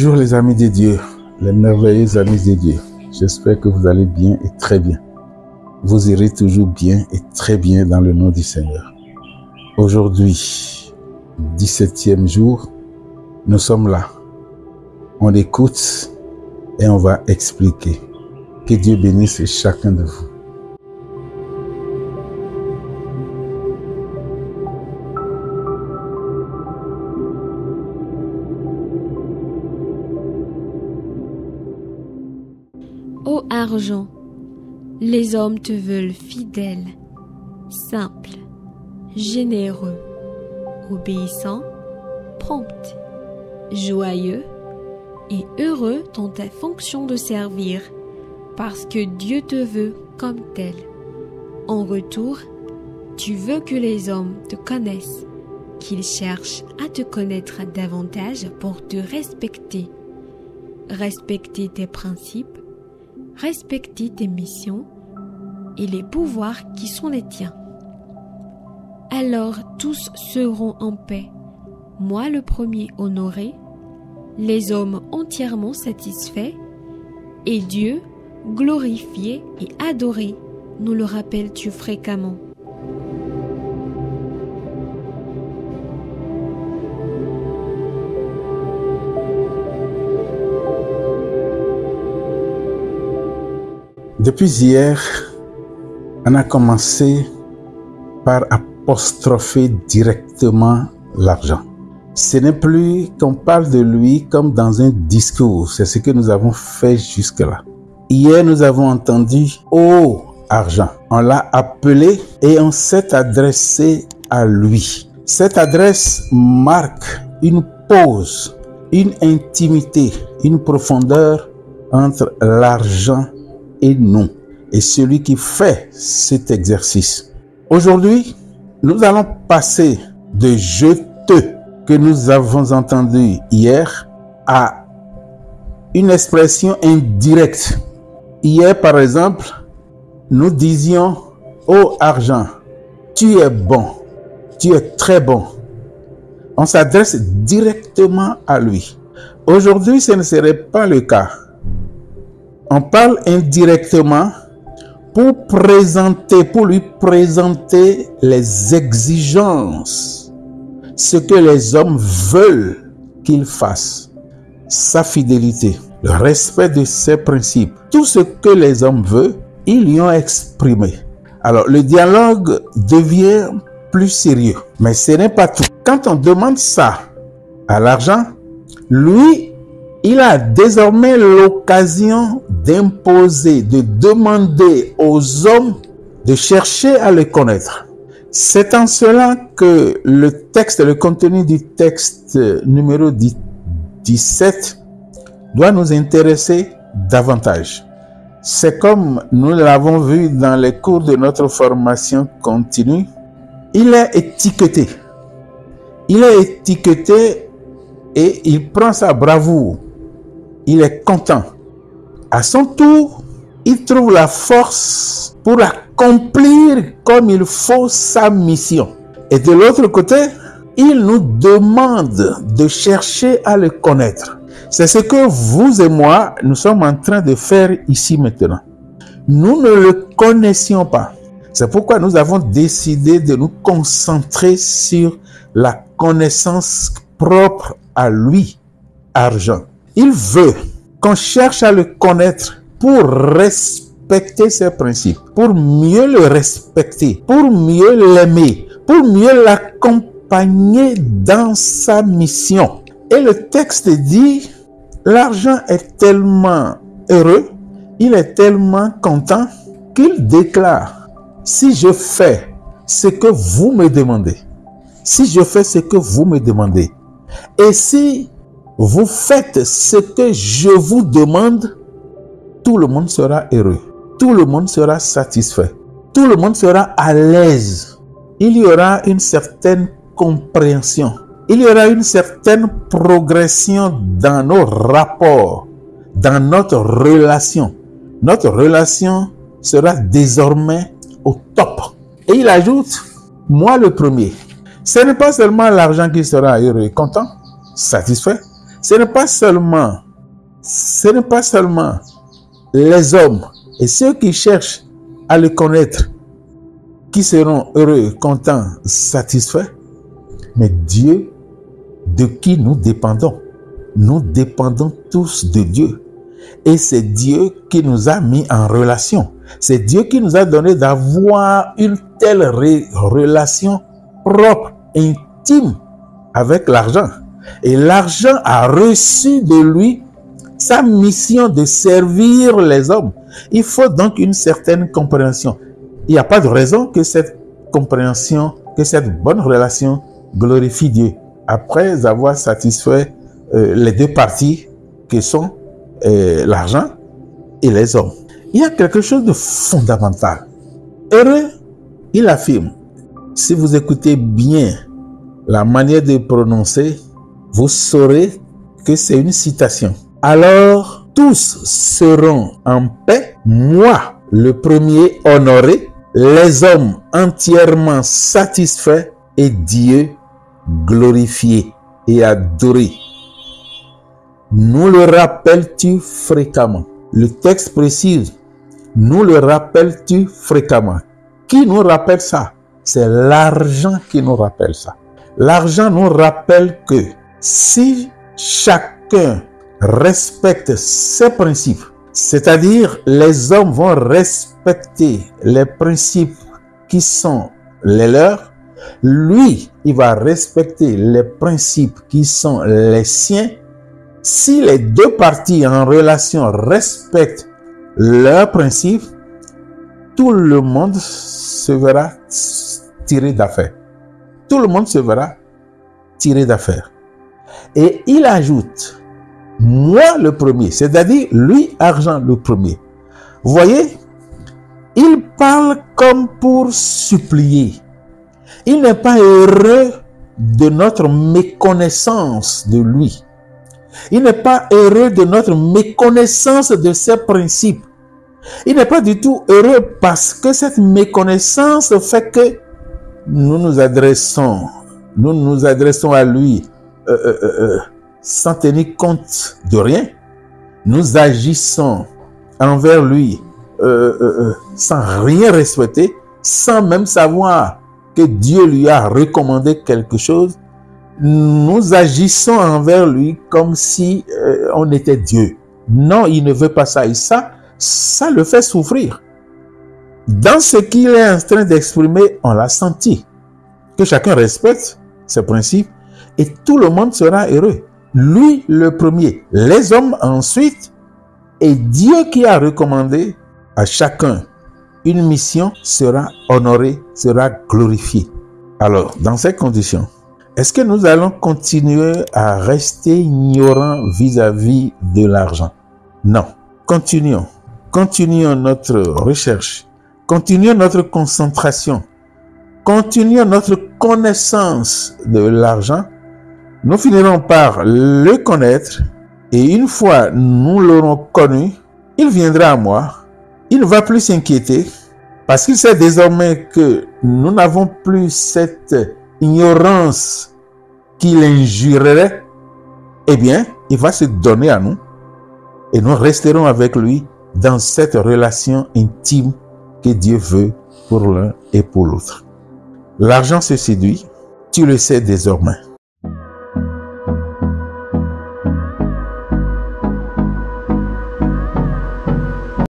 Bonjour les amis de Dieu, les merveilleux amis de Dieu. J'espère que vous allez bien et très bien. Vous irez toujours bien et très bien dans le nom du Seigneur. Aujourd'hui, 17e jour, nous sommes là. On écoute et on va expliquer. Que Dieu bénisse chacun de vous. Ô argent, les hommes te veulent fidèle, simple, généreux, obéissant, prompt, joyeux et heureux dans ta fonction de servir, parce que Dieu te veut comme tel. En retour, tu veux que les hommes te connaissent, qu'ils cherchent à te connaître davantage pour te respecter. Respecter tes principes, respecter tes missions et les pouvoirs qui sont les tiens. Alors tous seront en paix, moi le premier honoré, les hommes entièrement satisfaits, et Dieu glorifié et adoré, nous le rappelles-tu fréquemment. Depuis hier, on a commencé par apostropher directement l'argent. Ce n'est plus qu'on parle de lui comme dans un discours, c'est ce que nous avons fait jusque-là. Hier, nous avons entendu « Ô argent ». On l'a appelé et on s'est adressé à lui. Cette adresse marque une pause, une intimité, une profondeur entre l'argent et nous, et celui qui fait cet exercice. Aujourd'hui, nous allons passer de « je te » que nous avons entendu hier à une expression indirecte. Hier, par exemple, nous disions « Ô argent, tu es bon, tu es très bon ». On s'adresse directement à lui. Aujourd'hui, ce ne serait pas le cas. On parle indirectement pour lui présenter les exigences, ce que les hommes veulent qu'il fasse, sa fidélité, le respect de ses principes. Tout ce que les hommes veulent, ils lui ont exprimé. Alors, le dialogue devient plus sérieux. Mais ce n'est pas tout. Quand on demande ça à l'argent, lui, il a désormais l'occasion d'imposer, de demander aux hommes de chercher à le connaître. C'est en cela que le contenu du texte numéro 17 doit nous intéresser davantage. C'est comme nous l'avons vu dans les cours de notre formation continue. Il est étiqueté. Il est étiqueté et il prend sa bravoure. Il est content. À son tour, il trouve la force pour accomplir comme il faut sa mission. Et de l'autre côté, il nous demande de chercher à le connaître. C'est ce que vous et moi, nous sommes en train de faire ici maintenant. Nous ne le connaissions pas. C'est pourquoi nous avons décidé de nous concentrer sur la connaissance propre à lui, argent. Il veut qu'on cherche à le connaître pour respecter ses principes, pour mieux le respecter, pour mieux l'aimer, pour mieux l'accompagner dans sa mission. Et le texte dit, l'argent est tellement heureux, il est tellement content qu'il déclare, si je fais ce que vous me demandez, si je fais ce que vous me demandez, et si vous faites ce que je vous demande, tout le monde sera heureux. Tout le monde sera satisfait. Tout le monde sera à l'aise. Il y aura une certaine compréhension. Il y aura une certaine progression dans nos rapports, dans notre relation. Notre relation sera désormais au top. Et il ajoute, moi le premier. Ce n'est pas seulement l'argent qui sera heureux et content, satisfait. Ce n'est pas seulement les hommes et ceux qui cherchent à le connaître qui seront heureux, contents, satisfaits, mais Dieu de qui nous dépendons. Nous dépendons tous de Dieu. Et c'est Dieu qui nous a mis en relation. C'est Dieu qui nous a donné d'avoir une telle relation propre, intime avec l'argent. Et l'argent a reçu de lui sa mission de servir les hommes. Il faut donc une certaine compréhension. Il n'y a pas de raison que cette compréhension, que cette bonne relation glorifie Dieu. Après avoir satisfait les deux parties qui sont l'argent et les hommes. Il y a quelque chose de fondamental. Heureux, il affirme, si vous écoutez bien la manière de prononcer, vous saurez que c'est une citation. Alors, tous seront en paix, moi, le premier, honoré, les hommes entièrement satisfaits et Dieu glorifié et adoré. Nous le rappelles-tu fréquemment? Le texte précise, nous le rappelles-tu fréquemment? Qui nous rappelle ça? C'est l'argent qui nous rappelle ça. L'argent nous rappelle que si chacun respecte ses principes, c'est-à-dire les hommes vont respecter les principes qui sont les leurs, lui, il va respecter les principes qui sont les siens. Si les deux parties en relation respectent leurs principes, tout le monde se verra tiré d'affaire. Tout le monde se verra tiré d'affaire. Et il ajoute, moi le premier, c'est-à-dire lui, argent le premier. Vous voyez, il parle comme pour supplier. Il n'est pas heureux de notre méconnaissance de lui. Il n'est pas heureux de notre méconnaissance de ses principes. Il n'est pas du tout heureux parce que cette méconnaissance fait que nous nous adressons à lui sans tenir compte de rien. Nous agissons envers lui sans rien respecter, sans même savoir que Dieu lui a recommandé quelque chose. Nous agissons envers lui comme si on était Dieu. Non, il ne veut pas ça. Et ça le fait souffrir. Dans ce qu'il est en train d'exprimer, on l'a senti. Que chacun respecte ses principes et tout le monde sera heureux. Lui le premier, les hommes ensuite, et Dieu qui a recommandé à chacun une mission sera honoré, sera glorifié. Alors, dans ces conditions, est-ce que nous allons continuer à rester ignorants vis-à-vis de l'argent? Non. Continuons. Continuons notre recherche. Continuons notre concentration. Continuons notre connaissance de l'argent. Nous finirons par le connaître. Et une fois nous l'aurons connu, il viendra à moi. Il ne va plus s'inquiéter parce qu'il sait désormais que nous n'avons plus cette ignorance qui l'injurerait. Eh bien, il va se donner à nous et nous resterons avec lui dans cette relation intime que Dieu veut pour l'un et pour l'autre. L'argent se séduit, tu le sais désormais.